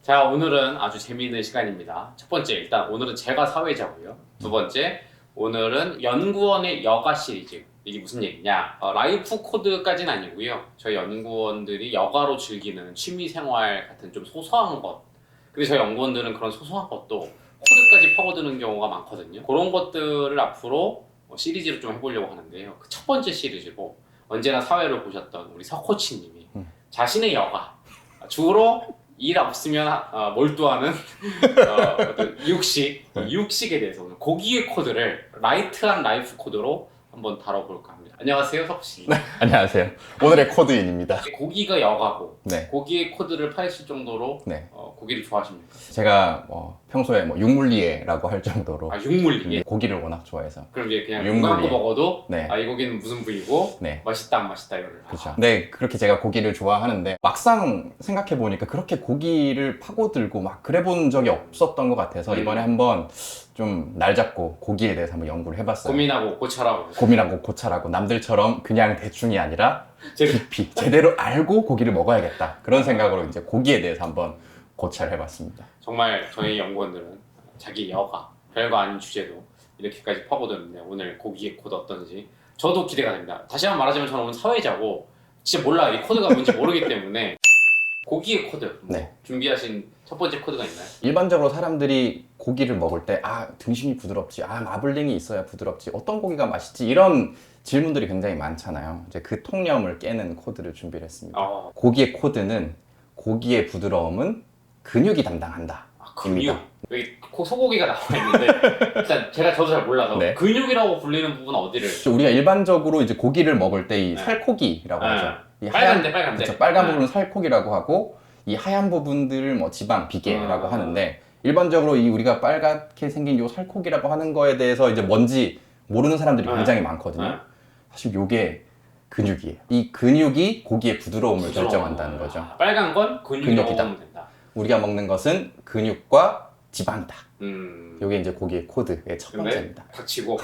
자, 오늘은 아주 재미있는 시간입니다. 첫 번째, 일단 오늘은 제가 사회자고요. 두 번째, 오늘은 연구원의 여가 시리즈. 이게 무슨 얘기냐? 라이프 코드까지는 아니고요. 저희 연구원들이 여가로 즐기는 취미생활 같은 좀 소소한 것. 근데 저희 연구원들은 그런 소소한 것도 코드까지 파고드는 경우가 많거든요. 그런 것들을 앞으로 시리즈로 좀 해보려고 하는데요. 그 첫 번째 시리즈로 언제나 사회를 보셨던 우리 서코치님이 자신의 여가, 주로 일 없으면 몰두하는 육식에 대해서 오늘 고기의 코드를 라이트한 라이프 코드로 한번 다뤄볼까 합니다. 안녕하세요, 석씨. 네, 안녕하세요. 오늘의 코드인입니다. 고기가 여가고 네. 고기의 코드를 파헤칠 정도로 네. 고기를 좋아하십니까? 제가 평소에 육물리에라고 할 정도로 육물리에? 고기를 워낙 좋아해서. 그럼 이제 그냥 육물리에. 눈 감고 먹어도 네. 이 고기는 무슨 부위고 네. 맛있다 안 맛있다 이거를. 그렇죠. 네, 그렇게 제가 고기를 좋아하는데 막상 생각해 보니까 그렇게 고기를 파고들고 막 그래 본 적이 없었던 것 같아서 이번에 한번 좀 날 잡고 고기에 대해서 한번 연구를 해봤어요. 고민하고 고찰하고. 고민하고 고찰하고 남들처럼 그냥 대충이 아니라 깊이 제대로 알고 고기를 먹어야겠다. 그런 생각으로 이제 고기에 대해서 한번 고찰해봤습니다. 정말 저희 연구원들은 자기 여가, 별거 아닌 주제도 이렇게까지 파고드는데 오늘 고기의 코드 어떤지 저도 기대가 됩니다. 다시 한번 말하자면 저는 오늘 사회자고 진짜 몰라요. 이 코드가 뭔지 모르기 때문에 고기의 코드 네. 준비하신 첫 번째 코드가 있나요? 일반적으로 사람들이 고기를 먹을 때 등심이 부드럽지, 마블링이 있어야 부드럽지, 어떤 고기가 맛있지, 이런 질문들이 굉장히 많잖아요. 이제 그 통념을 깨는 코드를 준비를 했습니다. 고기의 코드는 고기의 부드러움은 근육이 담당한다. 근육? 여기 소고기가 나와 있는데 일단 저도 잘 몰라서 네. 근육이라고 불리는 부분은 어디를? 우리가 일반적으로 이제 고기를 먹을 때 이 살코기라고 하죠. 이 빨간데. 그렇죠. 빨간 부분은 살코기라고 하고 이 하얀 부분들을 지방, 비계라고 하는데 일반적으로 우리가 빨갛게 생긴 요 살코기라고 하는 거에 대해서 이제 뭔지 모르는 사람들이 굉장히 많거든요. 사실 요게 근육이에요. 이 근육이 고기의 부드러움을 결정한다는 거죠. 빨간 건 근육이라고 보면 된다. 우리가 먹는 것은 근육과 지방이다. 요게 이제 고기의 코드의 첫 번째입니다. 닥치고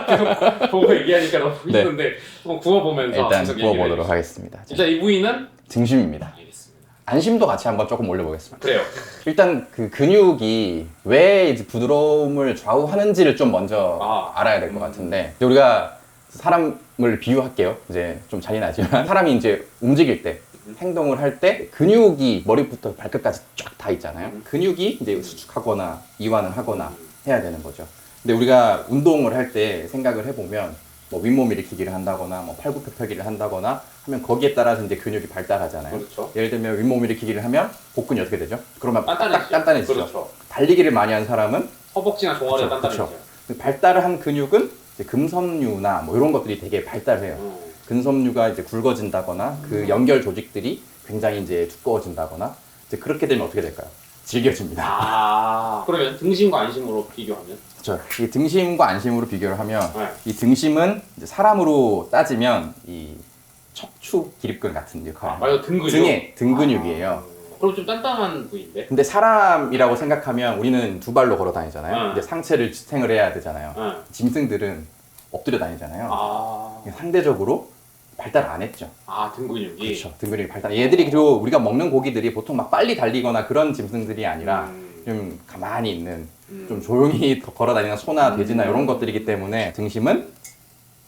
계속 보고 얘기하니까 너무 힘든데 한번 구워보면서 일단 구워보도록 하겠습니다. 일단 이 부위는 등심입니다. 알겠습니다. 안심도 같이 한번 조금 올려보겠습니다. 그래요. 일단 그 근육이 왜 이제 부드러움을 좌우하는지를 좀 먼저 알아야 될 것 같은데 이제 우리가 사람을 비유할게요. 이제 좀 잔인하지만 사람이 이제 움직일 때 행동을 할 때 근육이 머리부터 발끝까지 쫙 다 있잖아요. 근육이 이제 수축하거나 이완을 하거나 해야 되는 거죠. 근데 우리가 운동을 할 때 생각을 해보면 뭐 윗몸 일으키기를 한다거나 뭐 팔굽혀펴기를 한다거나 하면 거기에 따라서 이제 근육이 발달하잖아요. 그렇죠. 예를 들면 윗몸 일으키기를 하면 복근이 어떻게 되죠? 그러면 단단해지죠. 그렇죠. 달리기를 많이 한 사람은 허벅지나 종아리가 그렇죠. 단단해지죠. 발달을 한 근육은 이제 금섬유나 뭐 이런 것들이 되게 발달해요. 근섬유가 이제 굵어진다거나 그 연결 조직들이 굉장히 이제 두꺼워진다거나 이제 그렇게 되면 어떻게 될까요? 질겨집니다. 그러면 등심과 안심으로 비교하면? 그렇죠. 이 등심과 안심으로 비교를 하면 이 등심은 이제 사람으로 따지면 이 척추 기립근 같은 역할. 맞아, 등 근육. 등 근육이에요. 그럼 좀 단단한 부위인데? 근데 사람이라고 생각하면 우리는 두 발로 걸어 다니잖아요. 근데 상체를 지탱을 해야 되잖아요. 짐승들은 엎드려 다니잖아요. 상대적으로 발달 안 했죠. 등 근육이? 그렇죠. 등 근육이 발달. 얘들이 그리고 우리가 먹는 고기들이 보통 막 빨리 달리거나 그런 짐승들이 아니라 좀 가만히 있는 좀 조용히 걸어 다니는 소나 돼지나 이런 것들이기 때문에 등심은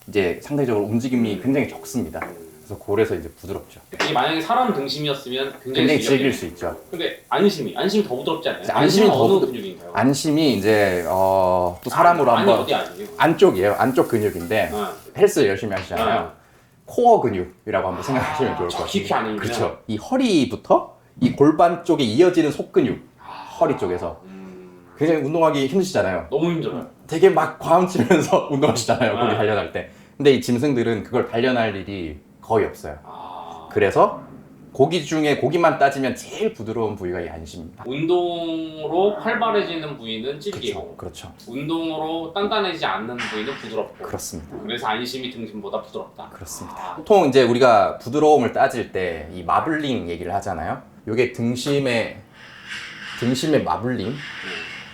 이제 상대적으로 움직임이 굉장히 적습니다. 그래서 그래서 이제 부드럽죠. 이게 만약에 사람 등심이었으면 굉장히 즐길 수 있죠. 근데 안심이 더 부드럽지 않나요? 안심이 더 어느 근육인가요? 안심이 이제 또 사람으로 한번 어디 아니에요? 안쪽이에요. 안쪽 근육인데 헬스 열심히 하시잖아요. 코어 근육이라고 한번 생각하시면 좋을 것 같아요. 깊이 안에 있는. 그렇죠. 이 허리부터 이 골반 쪽에 이어지는 속근육, 허리 쪽에서 굉장히 운동하기 힘드시잖아요. 너무 힘들어요. 되게 막 과음치면서 운동하시잖아요. 거기 단련할 때. 근데 이 짐승들은 그걸 단련할 일이 거의 없어요. 그래서 고기 중에 고기만 따지면 제일 부드러운 부위가 이 안심입니다. 운동으로 활발해지는 부위는 질기고, 그렇죠. 운동으로 단단해지지 않는 부위는 부드럽고. 그렇습니다. 그래서 안심이 등심보다 부드럽다. 그렇습니다. 보통 이제 우리가 부드러움을 따질 때 이 마블링 얘기를 하잖아요. 요게 등심의 마블링,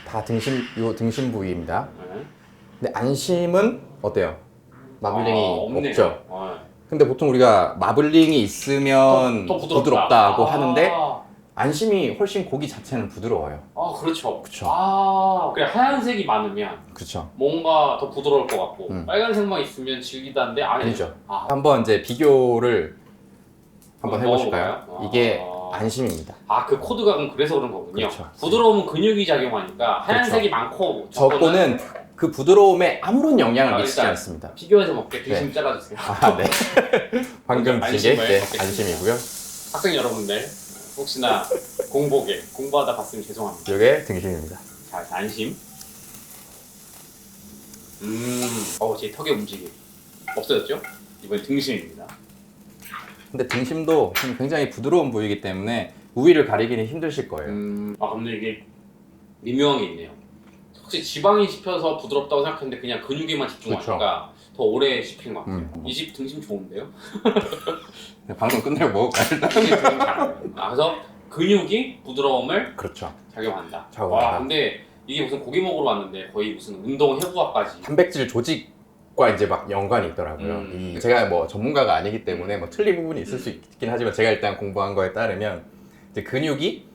다 등심 부위입니다. 근데 안심은 어때요? 마블링이 없죠. 근데 보통 우리가 마블링이 있으면 더 부드럽다고 하는데 안심이 훨씬 고기 자체는 부드러워요. 아 그렇죠. 그쵸. 아 그래 하얀색이 많으면 그렇죠. 뭔가 더 부드러울 것 같고 음. 빨간색만 있으면 질기다는데 아니죠. 아, 한번 이제 비교를 한번 한번 해보실까요? 먹어볼까요? 이게 아. 안심입니다. 아 그 코드가 그럼 그래서 그런 거군요. 그렇죠. 부드러우면 근육이 작용하니까 하얀색이 많고 적고는 그 부드러움에 아무런 영향을 아, 미치지 일단 않습니다. 비교해서 먹게 네. 등심 잘라주세요. 아, 네. 방금 먼저 드신 게 안심을 네, 먹겠습니다. 안심이고요. 학생 여러분들 혹시나 공부하다 봤으면 죄송합니다. 이게 등심입니다. 자 안심. 제 턱의 움직임 없어졌죠? 이번 등심입니다. 근데 등심도 지금 굉장히 부드러운 부위이기 때문에 우위를 가리기는 힘드실 거예요. 아 근데 이게 미묘한 게 있네요. 혹시 지방이 씹혀서 부드럽다고 생각했는데 그냥 근육에만 집중하니까 더 오래 씹히는 것 같아요. 이 집 등심 좋은데요? 방송 끝내고 먹을까요? 일단? 이 집 등심 잘하네요. 그래서 근육이 부드러움을 그렇죠. 작용한다. 작용한다. 와 근데 이게 무슨 고기 먹으러 왔는데 거의 무슨 운동 해부학까지. 단백질 조직과 이제 막 연관이 있더라고요. 제가 뭐 전문가가 아니기 때문에 뭐 틀린 부분이 있을 수 있긴 하지만 제가 일단 공부한 거에 따르면 이제 근육이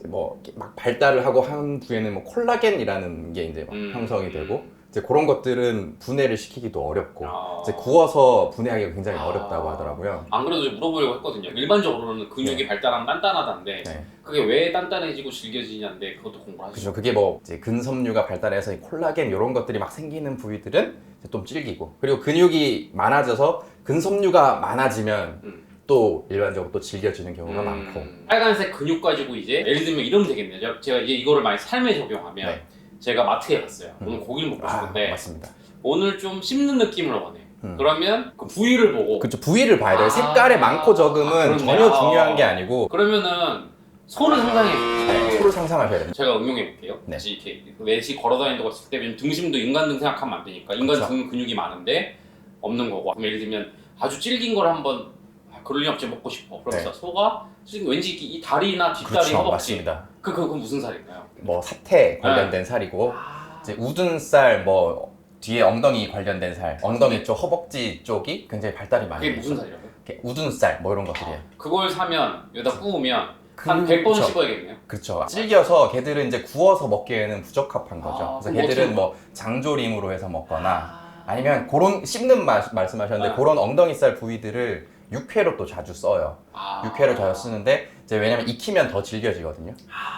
뭐 막 발달을 하고 한 후에는 뭐 콜라겐이라는 게 이제 막 형성이 되고 이제 그런 것들은 분해를 시키기도 어렵고 이제 구워서 분해하기가 굉장히 어렵다고 하더라고요. 안 그래도 좀 물어보려고 했거든요. 일반적으로는 근육이 네. 발달하면 단단하다는데 네. 그게 왜 단단해지고 질겨지냐인데 그것도 공부를 하시죠. 그죠. 그게 뭐 이제 근섬유가 발달해서 이 콜라겐 이런 것들이 막 생기는 부위들은 이제 좀 질기고 그리고 근육이 많아져서 근섬유가 많아지면 또 일반적으로 또 질겨지는 경우가 많고. 빨간색 근육 가지고 이제 예를 들면 이러면 되겠네요. 제가 이제 이거를 많이 삶에 적용하면 네. 제가 마트에 갔어요. 오늘 고기를 먹고 싶은데 맞습니다. 오늘 좀 씹는 느낌을 원해. 그러면 그 부위를 보고 그쵸. 부위를 봐야 돼요. 색깔의 많고 적음은 그렇네. 전혀 중요한 게 아니고 그러면은 소를 상상해 소를 상상하셔야 됩니다. 제가 응용해 볼게요. 네. 다시 이렇게 내시 걸어다닌다고 했을 때 왜냐면 등심도 인간 등 생각하면 안 되니까 인간 그쵸. 등 근육이 많은데 없는 거고. 그럼 예를 들면 아주 질긴 걸 한번 그럴 리 없지 먹고 싶어. 그러면서 소가 지금 왠지 이 다리나 뒷다리 그렇죠. 허벅지 맞습니다. 그건 무슨 살인가요? 뭐 사태 관련된 살이고 이제 우둔살 뭐 뒤에 엉덩이 관련된 살, 엉덩이 쪽 허벅지 쪽이 굉장히 발달이 많이 그게 돼요. 무슨 살이라고요? 이렇게 우둔살 뭐 이런 것들이에요. 그걸 사면 여기다 구우면 한 100번 그쵸. 씹어야겠네요. 그렇죠. 질겨서 걔들은 이제 구워서 먹기에는 부적합한 거죠. 그래서 그럼 걔들은 어떻게 뭐 장조림으로 해서 먹거나 아니면 그런 씹는 맛 말씀하셨는데 아. 그런 엉덩이살 부위들을 육회로 또 자주 써요. 육회로 자주 쓰는데 이제 왜냐면 익히면 더 질겨지거든요.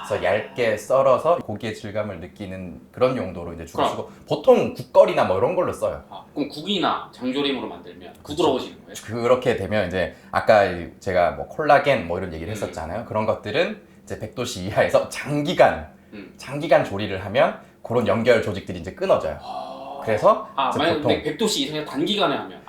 그래서 얇게 썰어서 고기의 질감을 느끼는 그런 용도로 이제 주로 쓰고 보통 국거리나 뭐 이런 걸로 써요. 그럼 국이나 장조림으로 만들면 부드러워지는 거예요? 그렇게 되면 이제 아까 제가 뭐 콜라겐 뭐 이런 얘기를 했었잖아요. 그런 것들은 이제 100도씨 이하에서 장기간 조리를 하면 그런 연결 조직들이 이제 끊어져요. 그래서 이제 만약 보통 100도씨 이상의 단기간에 하면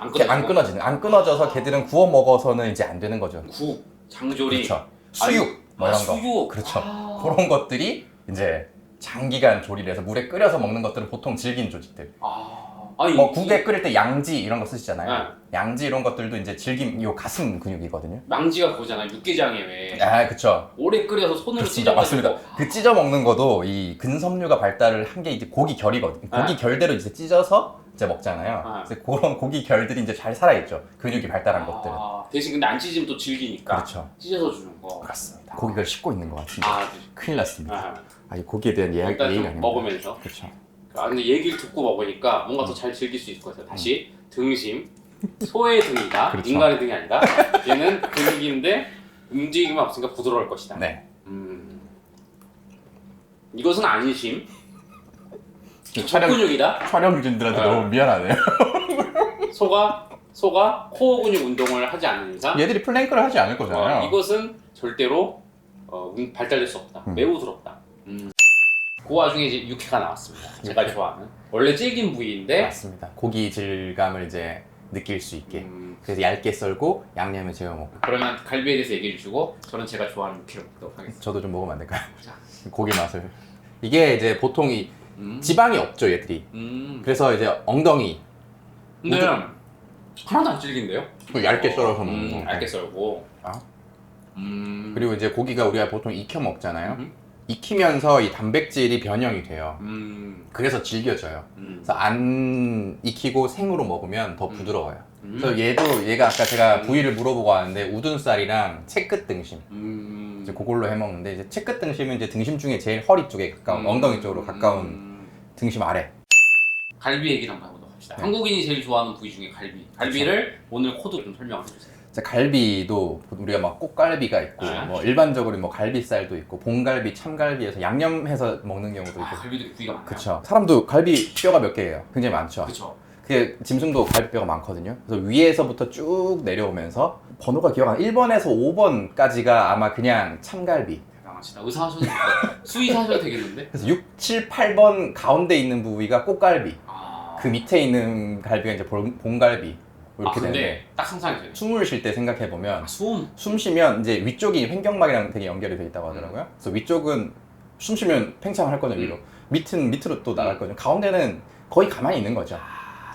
안 끊어져서 걔들은 구워 먹어서는 이제 안 되는 거죠. 국, 장조림, 그렇죠. 수육 뭐 이런 거. 수육. 그렇죠. 그런 것들이 이제 장기간 조리를 해서 물에 끓여서 먹는 것들은 보통 질긴 조직들. 아니, 뭐 국에 끓일 때 양지 이런 거 쓰시잖아요. 네. 양지 이런 것들도 이제 질긴 요 가슴 근육이거든요. 망지가 그거잖아. 육개장에 왜 그쵸. 오래 끓여서 손으로 그렇습니다. 찢어가지고 맞습니다. 그 찢어 먹는 것도 이 근섬유가 발달을 한 게 이제 고기 결이거든요. 고기 결대로 이제 찢어서 이제 먹잖아요. 그래서 그런 고기 결들이 이제 잘 살아있죠. 근육이 발달한 것들은. 대신 근데 안 찢으면 또 질기니까 그렇죠. 찢어서 주는 거. 그렇습니다. 고기를 씹고 있는 것 같은데 네. 큰일 났습니다. 이 고기에 대한 예의가 일단 좀 아닙니다. 먹으면서. 그렇죠. 근데 얘기를 듣고 먹으니까 뭔가 더 잘 즐길 수 있을 것 같아요. 다시 등심, 소의 등이다. 그렇죠. 인간의 등이 아니다. 얘는 근육인데 움직임이 없으니까 부드러울 것이다. 네. 이것은 안심. 촬영- 척근육이다. 촬영진들한테 네. 너무 미안하네요. 소가 코어 근육 운동을 하지 않는 이상 얘들이 플랭크를 하지 않을 거잖아요. 이것은 절대로 발달될 수 없다. 매우 부드럽다. 그 와중에 이제 육회가 나왔습니다. 제가 좋아하는 원래 질긴 부위인데 맞습니다. 고기 질감을 이제 느낄 수 있게. 그래서 얇게 썰고 양념에 재워 먹고. 그러면 갈비에 대해서 얘기를 주고 저는 제가 좋아하는 육회를 먹도록 하겠습니다. 저도 좀 먹으면 안 될까요? 자. 고기 맛을. 이게 이제 보통 이 지방이 없죠, 얘들이. 그래서 이제 엉덩이 근데 하나도 안 질긴데요? 얇게 썰어서 먹는 거. 얇게 썰고. 그리고 이제 고기가 우리가 보통 익혀 먹잖아요. 익히면서 이 단백질이 변형이 돼요. 그래서 질겨져요. 그래서 안 익히고 생으로 먹으면 더 부드러워요. 그래서 얘가 아까 제가 부위를 물어보고 왔는데 우둔살이랑 채끝 등심 이제 그걸로 해 먹는데, 이제 채끝 등심은 이제 등심 중에 제일 허리 쪽에 가까운 엉덩이 쪽으로 가까운 등심 아래. 갈비 얘기를 한번 해보도록 합시다. 네. 한국인이 제일 좋아하는 부위 중에 갈비. 갈비를 오늘 코드 좀 설명해 주세요. 갈비도 우리가 막 꽃갈비가 있고 네. 뭐 일반적으로 뭐 갈비살도 있고 봉갈비, 참갈비에서 양념해서 먹는 경우도 있고. 갈비도 부위가 많아요. 그쵸. 사람도 갈비 뼈가 몇 개예요. 굉장히 많죠. 그쵸. 그 짐승도 갈비뼈가 많거든요. 그래서 위에서부터 쭉 내려오면서 번호가 기억 안 나. 1번에서 5번까지가 아마 그냥 참갈비. 대단하시다. 의사 하셔도 수의사 하셔도 되겠는데? 그래서 6, 7, 8번 가운데 있는 부위가 꽃갈비. 아... 그 밑에 있는 갈비가 이제 봉갈비. 이렇게 근데 되는데 딱 상상이 돼요. 숨을 쉴 때 생각해 보면 숨 쉬면 이제 위쪽이 횡격막이랑 되게 연결이 돼 있다고 하더라고요. 그래서 위쪽은 숨 쉬면 팽창을 할 거든요, 위로. 밑으로 또 나갈 거든요. 가운데는 거의 가만히 있는 거죠.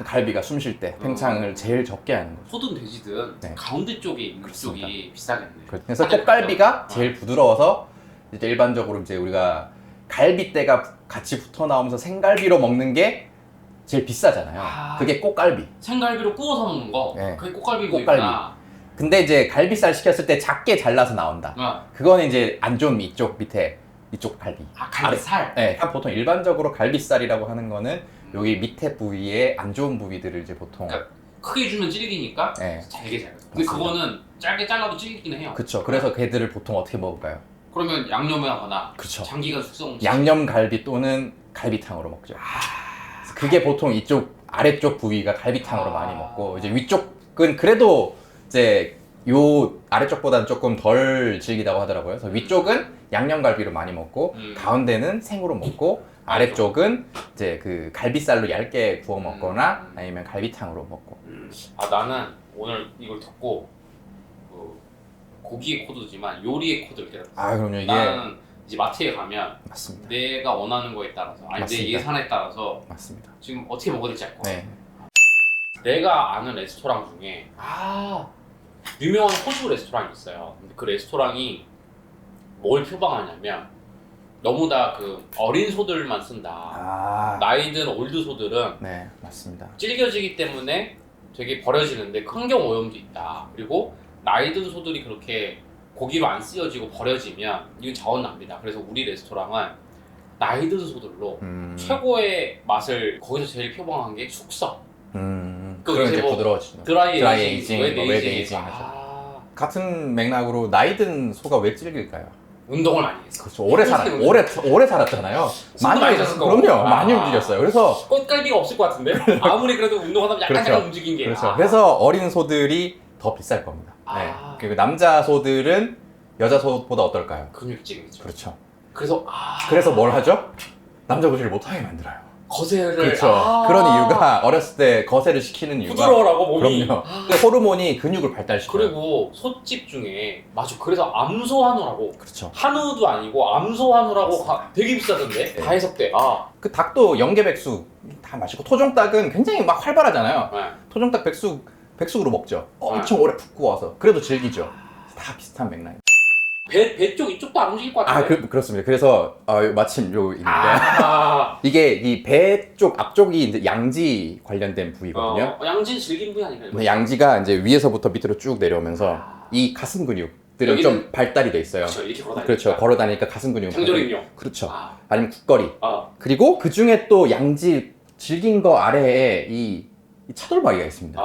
갈비가 숨 쉴 때 팽창을 제일 적게 하는 거죠. 소든 돼지든 네. 가운데 쪽에 있는 그렇습니다. 쪽이 비싸겠네. 그래서 꽃갈비가 제일 부드러워서 이제 일반적으로 이제 우리가 갈비대가 같이 붙어 나오면서 생갈비로 먹는 게 제일 비싸잖아요. 아. 그게 꽃갈비. 생갈비로 구워서 먹는 거. 네. 그게 꽃갈비 꽃갈비. 부위구나. 근데 이제 갈비살 시켰을 때 작게 잘라서 나온다. 그거는 이제 안 좋은 이쪽 밑에 이쪽 갈비. 아, 갈비살? 네, 보통 일반적으로 갈비살이라고 하는 거는 여기 밑에 부위에 안 좋은 부위들을 이제 보통. 그러니까 크게 주면 질기니까 네. 잘게 잘게. 근데 그거는 짧게 잘라도 질기긴 해요. 그쵸. 그래서 걔들을 보통 어떻게 먹을까요? 그러면 양념을 하거나 그쵸. 장기간 숙성. 양념 갈비 또는 갈비탕으로 먹죠. 그래서 그게 보통 이쪽 아래쪽 부위가 갈비탕으로 많이 먹고, 이제 위쪽은 그래도 이제 요 아래쪽보다는 조금 덜 질기다고 하더라고요. 그래서 위쪽은 양념갈비로 많이 먹고 가운데는 생으로 먹고 아래쪽은 이제 그 갈비살로 얇게 구워 먹거나 아니면 갈비탕으로 먹고. 아, 나는 오늘 이걸 듣고 고기의 코드지만 요리의 코드를 깨달았어. 아, 그럼요. 이게 나는 이제 마트에 가면 맞습니다. 내가 원하는 거에 따라서 아니 내 맞습니다. 예산에 따라서 맞습니다. 지금 어떻게 먹어야 될지 알 거야. 네. 내가 아는 레스토랑 중에 유명한 호주 레스토랑이 있어요. 근데 그 레스토랑이 뭘 표방하냐면 너무 다 그 어린 소들만 쓴다. 나이 든 올드 소들은 네, 맞습니다. 질겨지기 때문에 되게 버려지는데 환경 오염도 있다. 그리고 나이 든 소들이 그렇게 고기로 안 쓰여지고 버려지면 이건 자원 낭비다. 그래서 우리 레스토랑은 나이 든 소들로 최고의 맛을 거기서 제일 표방한 게 숙성. 그럼 이제 부드러워지죠. 드라이 에이징, 웨드 뭐 웨드 에이징. 에이징 하죠. 같은 맥락으로 나이 든 소가 왜 질길까요? 운동을 많이 했어. 그렇죠. 오래 살았잖아요. 많이 많이 그럼요. 많이 움직였어요. 그래서 꽃갈비가 없을 것 같은데 아무리 그래도 운동하다 보면 약간 그렇죠. 움직인 게. 그렇죠. 그래서 어린 소들이 더 비쌀 겁니다. 네. 그리고 남자 소들은 여자 소보다 어떨까요? 근육질이죠. 그렇죠. 그래서 뭘 하죠? 남자 고지를 못하게 만들어요. 거세를. 그렇죠. 그런 이유가 어렸을 때 거세를 시키는 이유가 부드러워라고 몸이. 그럼요. 호르몬이 근육을 발달시켜요. 그리고 소집 중에 맞아. 그래서 암소 한우라고. 그렇죠. 한우도 아니고 암소 한우라고 되게 비싸던데. 네. 다 해석돼. 그 닭도 영계백숙 다 맛있고 토종닭은 굉장히 막 활발하잖아요. 네. 토종닭 백숙으로 먹죠. 엄청 오래 푹 구워서. 그래도 질기죠. 다 비슷한 맥락. 배 쪽 이쪽도 안 움직일 것 같은데. 그렇습니다. 그래서 마침 요 있는데 이게 이 배 쪽 앞쪽이 이제 양지 관련된 부위거든요. 양지 질긴 부위 아닌가요? 근데 양지가 이제 위에서부터 밑으로 쭉 내려오면서 이 가슴 근육들은 좀 발달이 돼 있어요. 그렇죠. 이렇게 걸어다니까. 그렇죠. 걸어다니까 가슴 근육. 장조림용. 그렇죠. 아니면 국거리. 아. 그리고 그 중에 또 양지 질긴 거 아래에 이 차돌박이가 있습니다.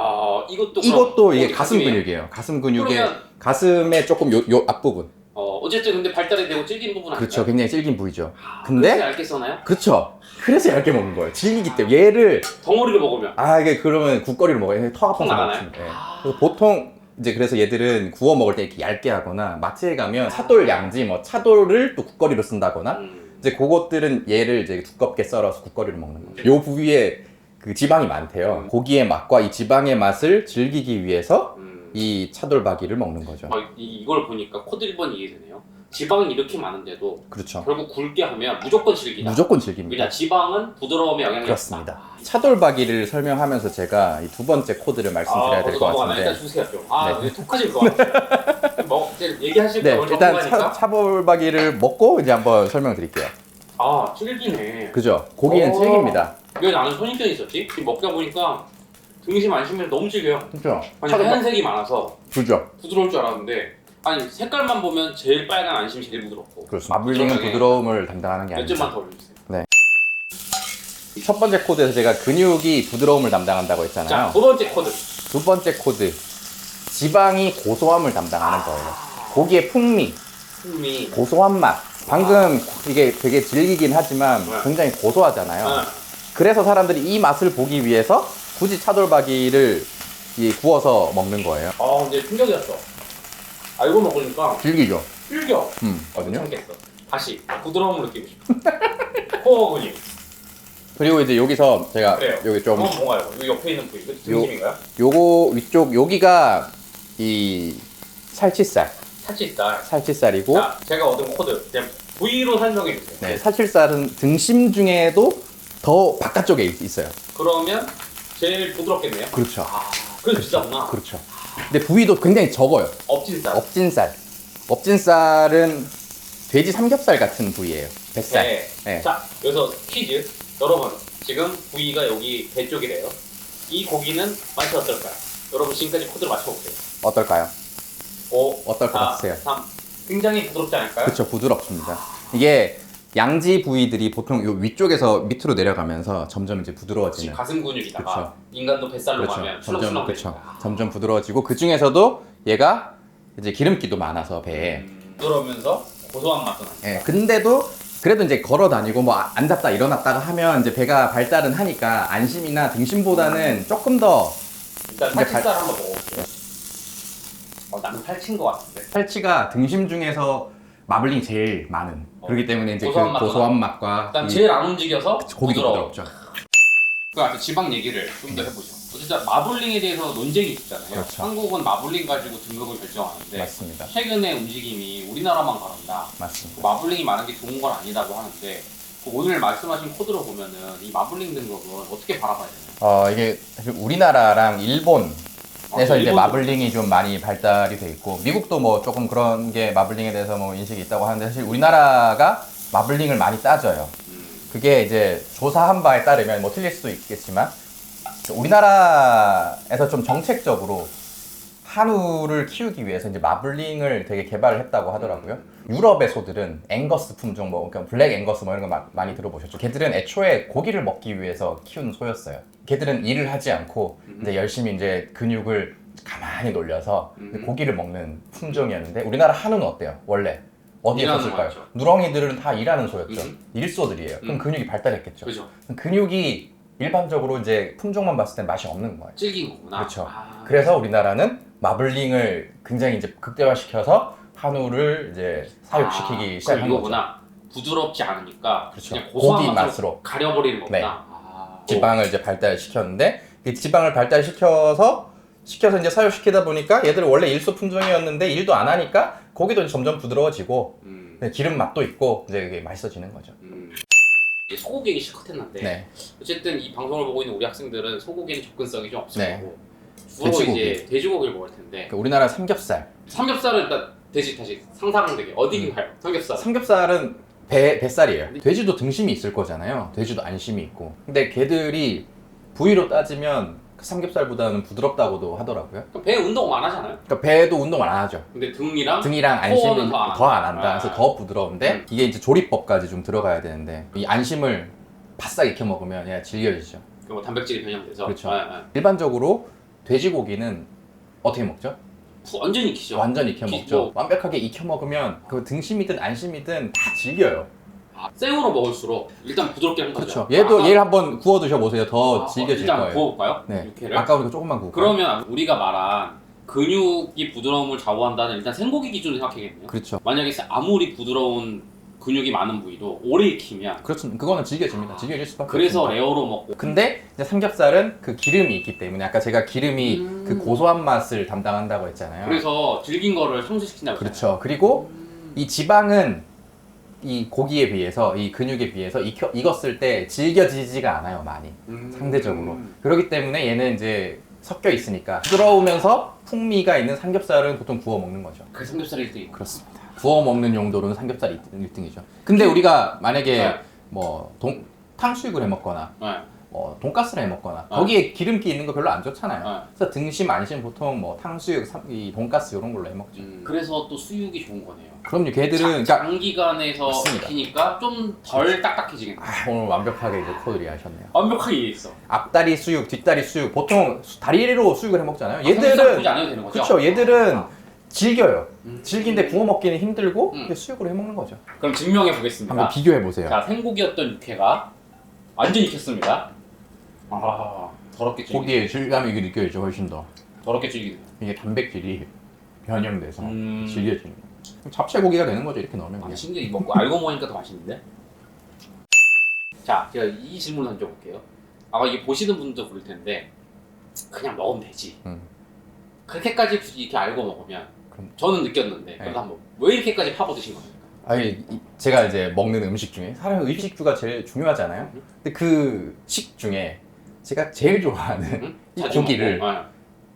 이것도 이게 가슴 근육이에요. 가슴 근육의 가슴의 조금 요 앞부분. 어쨌든 근데 발달이 되고 질긴 부분 아닌가요? 그렇죠. 굉장히 질긴 부위죠. 그래서 근데 얇게 써나요? 그렇죠. 그래서 얇게 먹는 거예요. 질기기 때문에 얘를 덩어리로 먹으면 이게 그러면 국거리로 먹어요. 턱 아파서 나가나요? 먹습니다. 그래서 보통 이제 그래서 얘들은 구워 먹을 때 이렇게 얇게 하거나 마트에 가면 차돌 양지 뭐 차돌을 또 국거리로 쓴다거나 이제 그것들은 얘를 이제 두껍게 썰어서 국거리로 먹는 거예요. 요 부위에 그 지방이 많대요. 고기의 맛과 이 지방의 맛을 즐기기 위해서 이 차돌박이를 먹는 거죠. 이걸 보니까 코드 1번이 이해되네요. 지방이 이렇게 많은데도 그렇죠. 결국 굵게 하면 무조건 질기다. 무조건 질깁니다. 왜냐 지방은 부드러움에 영향이 그렇습니다. 없다. 차돌박이를 설명하면서 제가 이 두 번째 코드를 말씀드려야 될 것 같은데. 일단 주세요 좀. 네. 왜 톡하실 것 같아요. 뭐 이제 얘기하실 네, 거 일단 차돌박이를 먹고 이제 한번 설명드릴게요. 아 질기네. 그죠? 고기는 질깁니다. 왜 나는 선입견이 있었지? 지금 먹다 보니까 등심 안심해서 너무 질겨요. 그죠? 아니 하얀색이 많아서 그죠? 부드러울 줄 알았는데 아니 색깔만 보면 제일 빨간 안심이 제일 부드럽고. 그렇습니다. 마블링은 부드러움을 담당하는 게 몇 아니죠. 점만 더 올려주세요. 네. 첫 번째 코드에서 제가 근육이 부드러움을 담당한다고 했잖아요. 자, 두 번째 코드. 두 번째 코드, 지방이 고소함을 담당하는 거예요. 고기의 풍미, 고소한 맛. 방금 이게 되게 질기긴 하지만 굉장히 고소하잖아요. 그래서 사람들이 이 맛을 보기 위해서 굳이 차돌박이를 구워서 먹는 거예요. 아 근데 충격이었어. 알고 먹으니까 질기죠? 질겨. 거든요. 참겠어. 다시 부드러움을 느끼고 싶어. 코어 근육. 그리고 이제 여기서 제가 그래요. 여기 좀 뭔가요? 여기 옆에 있는 부위. 이거 등심인가요? 요거 위쪽 여기가 이 살치살. 살치살이고. 자, 제가 얻은 코드. 그냥 부위로 설명해 주세요. 네, 살치살은 등심 중에도 더 바깥쪽에 있어요. 그러면 제일 부드럽겠네요. 그렇죠. 그래서 비싸구나. 그렇죠. 근데 부위도 굉장히 적어요. 엎진살. 엎진살은 돼지 삼겹살 같은 부위예요. 뱃살. 네. 네. 자, 여기서 퀴즈. 여러분, 지금 부위가 여기 배 쪽이래요. 이 고기는 맛이 어떨까요? 여러분 지금까지 코드를 맞춰보세요. 어떨까요? 5, 어떨 것 4, 같으세요? 3. 굉장히 부드럽지 않을까요? 그렇죠. 부드럽습니다. 이게 양지 부위들이 보통 요 위쪽에서 밑으로 내려가면서 점점 이제 부드러워지는. 가슴 근육이다가 그쵸. 인간도 뱃살로 그렇죠. 가면 점점 출렁출렁 그렇죠. 되니까. 점점 부드러워지고 그 중에서도 얘가 이제 기름기도 많아서 배에. 부드러우면서 고소한 맛도 나요. 예. 근데도 그래도 이제 걸어 다니고 뭐 앉았다 일어났다가 하면 이제 배가 발달은 하니까 안심이나 등심보다는 조금 더 일단 살치살 한번 먹어볼게요. 나는 살친 것 같은데. 살치가 등심 중에서 마블링이 제일 많은. 그렇기 때문에 이제 고소한 그 고소한 맛과 일단 제일 안 움직여서 고기도 부드러워. 부드럽죠. 그 앞에 지방 얘기를 좀 더 해보죠. 어쨌든 마블링에 대해서 논쟁이 있잖아요. 그렇죠. 한국은 마블링 가지고 등급을 결정하는데 맞습니다. 최근의 움직임이 우리나라만 그런다. 맞습니다. 마블링이 많은 게 좋은 건 아니다고 하는데 오늘 말씀하신 코드로 보면은 이 마블링 등급은 어떻게 바라봐야 되나요? 이게 사실 우리나라랑 일본에서 이제 일본도 마블링이 좀 많이 발달이 돼 있고 미국도 뭐 조금 그런 게 마블링에 대해서 뭐 인식이 있다고 하는데 사실 우리나라가 마블링을 많이 따져요. 그게 이제 조사한 바에 따르면 뭐 틀릴 수도 있겠지만 우리나라에서 좀 정책적으로 한우를 키우기 위해서 이제 마블링을 되게 개발을 했다고 하더라고요. 유럽의 소들은 앵거스 품종, 뭐 그러니까 블랙 앵거스 뭐 이런 거 많이 들어보셨죠? 걔들은 애초에 고기를 먹기 위해서 키우는 소였어요. 걔들은 일을 하지 않고 이제 열심히 이제 근육을 가만히 놀려서 고기를 먹는 품종이었는데 우리나라 한우는 어때요? 원래 어디에 썼을까요? 누렁이들은 다 일하는 소였죠. 일소들이에요. 그럼 근육이 발달했겠죠. 그죠. 근육이 일반적으로 이제 품종만 봤을 땐 맛이 없는 거예요. 질긴 거구나. 그렇죠. 그래서 우리나라는 마블링을 굉장히 이제 극대화시켜서 한우를 이제 사육시키기 시작한 거죠. 이거구나. 부드럽지 않으니까 그렇죠. 그냥 고소한 고기 맛으로 맛으로 가려버리는 거구나. 네. 지방을 이제 발달시켰는데 이 지방을 발달시켜서 이제 사육시키다 보니까 얘들은 원래 일소 품종이었는데 일도 안 하니까 고기도 점점 부드러워지고 기름 맛도 있고 이제 이게 맛있어지는 거죠. 소고기 얘기 실컷 했는데 네. 어쨌든 이 방송을 보고 있는 우리 학생들은 소고기는 접근성이 좀 없을 네. 거고 주로 돼지고기. 이제 돼지고기를 먹을 텐데 그러니까 우리나라 삼겹살. 삼겹살은 일단 다시 상상되게 어디인가요? 삼겹살. 삼겹살은 뱃살이에요. 돼지도 등심이 있을 거잖아요. 돼지도 안심이 있고. 근데 걔들이 부위로 따지면 그 삼겹살보다는 부드럽다고도 하더라고요. 배 운동 안 하잖아요. 그러니까 배도 운동을 안 하죠. 근데 등이랑 안심은 코어는 더 안 한다. 그래서 더 부드러운데 이게 이제 조리법까지 좀 들어가야 되는데 이 안심을 바싹 익혀 먹으면 얘가 질겨지죠. 뭐 단백질이 변형돼서 그렇죠. 일반적으로 돼지고기는 어떻게 먹죠? 완전히 익히죠. 완전 익혀 먹죠. 완벽하게 익혀 먹으면 그 등심이든 안심이든 다 질겨요. 생으로 먹을수록 일단 부드럽게 하는 거죠. 그렇죠. 얘를 한번 구워 드셔 보세요. 더 질겨질 일단 거예요. 구워볼까요? 네. 육회를. 아까 우리가 조금만 구울까요? 그러면 우리가 말한 근육이 부드러움을 좌우한다는 일단 생고기 기준으로 생각해야겠네요. 그렇죠. 만약에 아무리 부드러운 근육이 많은 부위도 오래 익히면 그렇죠. 그거는 질겨집니다. 질겨질 수밖에 그래서 없습니다. 레어로 먹고. 근데 이제 삼겹살은 그 기름이 있기 때문에 아까 제가 기름이 그 고소한 맛을 담당한다고 했잖아요. 그래서 질긴 거를 상쇄시킨다고 그렇죠. 그리고 이 지방은 이 고기에 비해서 이 근육에 비해서 익었을 때 질겨지지가 않아요 많이 상대적으로. 그렇기 때문에 얘는 이제 섞여 있으니까 부드러우면서 풍미가 있는 삼겹살은 보통 구워 먹는 거죠. 그 삼겹살이 1등이 그렇습니다. 구워 먹는 용도로는 삼겹살이 1등이죠. 근데 우리가 만약에 네. 뭐 탕수육을 해 먹거나 네. 뭐 돈가스를 해 먹거나 거기에 기름기 있는 거 별로 안 좋잖아요. 그래서 등심 안심 보통 뭐 탕수육, 이 돈가스 이런 걸로 해 먹죠. 그래서 또 수육이 좋은 거네요. 그럼요. 걔들은 그러니까 장기간에서 맞습니다. 익히니까 좀 덜 딱딱해지겠네요. 오늘 완벽하게 이제 코드리 하셨네요. 완벽하게 이해했어. 앞다리 수육, 뒷다리 수육 보통 다리로 수육을 해 먹잖아요. 삼겹살 얘들은 굳이 안 해도 되는 거죠? 그렇죠. 얘들은 질겨요. 질긴데 구워 먹기는 힘들고 근데 수육으로 해 먹는 거죠. 그럼 증명해 보겠습니다. 한번 비교해 보세요. 자, 생고기였던 육회가 완전 익혔습니다. 아, 더럽게 질기네. 고기의 질감이 이게 느껴지죠. 훨씬 더. 더럽게 질기네. 이게 단백질이 변형돼서 음. 질겨지는 거예요. 잡채 고기가 되는 거죠. 이렇게 넣으면. 아, 그냥. 신기해. 먹고 알고 먹으니까 더 맛있는데? 자, 제가 이 질문을 던져볼게요. 아마 이게 보시는 분도 그럴 텐데 그냥 먹으면 되지. 그렇게까지 굳이 이렇게 알고 먹으면 그럼- 저는 느꼈는데 네. 그래서 한번 왜 이렇게까지 파고 드신 겁니까? 아니 제가 이제 먹는 음식 중에 사람 의식주가 제일 중요하잖아요. 근데 그 식 중에 제가 제일 좋아하는 이 자주 고기를 먹고,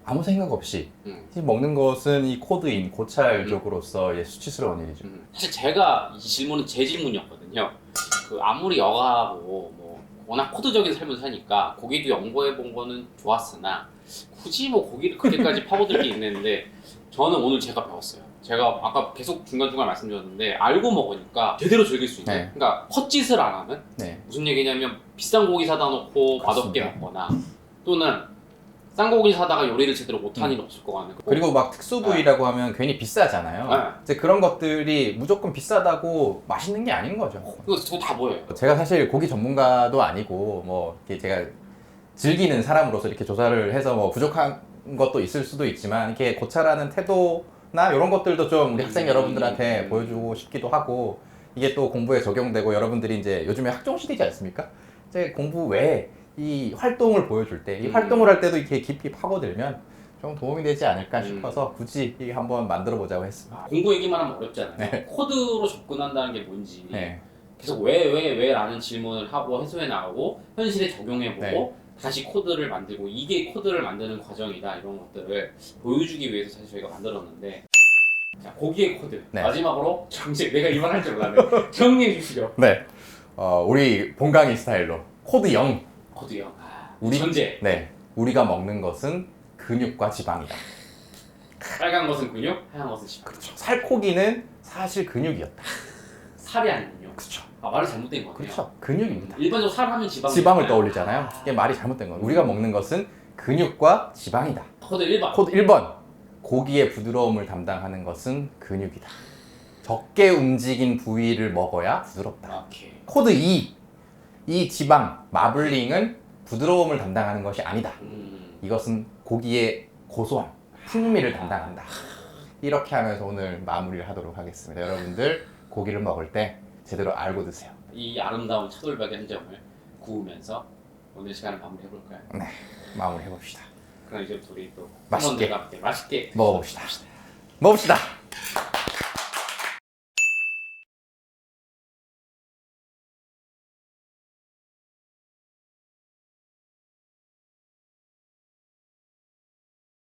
아무 생각 없이 음. 먹는 것은 이 코드인 고찰적으로서 이제 수치스러운 일이죠. 사실 제가 이 질문은 제 질문이었거든요. 그 아무리 여가하고 뭐 워낙 코드적인 삶을 사니까 고기도 연구해 본 거는 좋았으나 굳이 뭐 고기를 그렇게까지 파고들기 있는데 저는 오늘 제가 배웠어요. 제가 아까 계속 중간중간 말씀드렸는데 알고 먹으니까 제대로 즐길 수 있는 네. 그러니까 헛짓을 안 하는 네. 무슨 얘기냐면 비싼 고기 사다 놓고 맛없게 그렇습니다. 먹거나 또는 싼 고기 사다가 요리를 제대로 못한 일 없을 것 같은 그리고 막 특수 부위라고 하면 괜히 비싸잖아요. 네. 이제 그런 것들이 무조건 비싸다고 맛있는 게 아닌 거죠. 그거 저거 다 보여요. 제가 사실 고기 전문가도 아니고 뭐 이렇게 제가 즐기는 사람으로서 이렇게 조사를 해서 뭐 부족한 것도 있을 수도 있지만 이렇게 고찰하는 태도나 이런 것들도 좀 우리 학생 여러분들한테 보여주고 싶기도 하고 이게 또 공부에 적용되고 여러분들이 이제 요즘에 학종 시대지 않습니까? 이제 공부 외에 이 활동을 보여줄 때 이 활동을 할 때도 이렇게 깊이 파고들면 좀 도움이 되지 않을까 싶어서 굳이 이게 한번 만들어 보자고 했습니다. 공부 얘기만 하면 어렵잖아요. 네. 코드로 접근한다는 게 뭔지 네. 계속 왜 라는 질문을 하고 해소해 나가고 현실에 적용해 보고 네. 다시 코드를 만들고 이게 코드를 만드는 과정이다 이런 것들을 보여주기 위해서 사실 저희가 만들었는데 자 고기의 코드 네. 마지막으로 정식 내가 이 말 할 줄 몰랐네 정리해 주시죠. 네. 우리 본강의 스타일로 코드 0. 코드요. 우리 전제 네. 우리가 먹는 것은 근육과 지방이다. 빨간 것은 근육, 하얀 것은 지방. 그렇죠. 살코기는 사실 근육이었다. 살이 아니군요. 그렇죠. 아 말이 잘못된 거네요. 그렇죠. 근육입니다. 일반적으로 살 하면 지방을 떠올리잖아요. 이게 말이 잘못된 거예요. 우리가 먹는 것은 근육과 지방이다. 코드 1번. 코드 1번. 고기의 부드러움을 담당하는 것은 근육이다. 적게 움직인 부위를 먹어야 부드럽다. 오케이. 코드 2. 이 지방, 마블링은 부드러움을 담당하는 것이 아니다. 이것은 고기의 고소함, 풍미를 담당한다. 이렇게 하면서 오늘 마무리를 하도록 하겠습니다. 여러분들 고기를 먹을 때 제대로 알고 드세요. 이 아름다운 차돌박이 한 점을 구우면서 오늘 시간을 마무리해 볼까요? 네, 마무리 해봅시다. 그럼 이제부터 우리 또 맛있게. 팀원들과 함께 맛있게 먹어봅시다. 먹읍시다.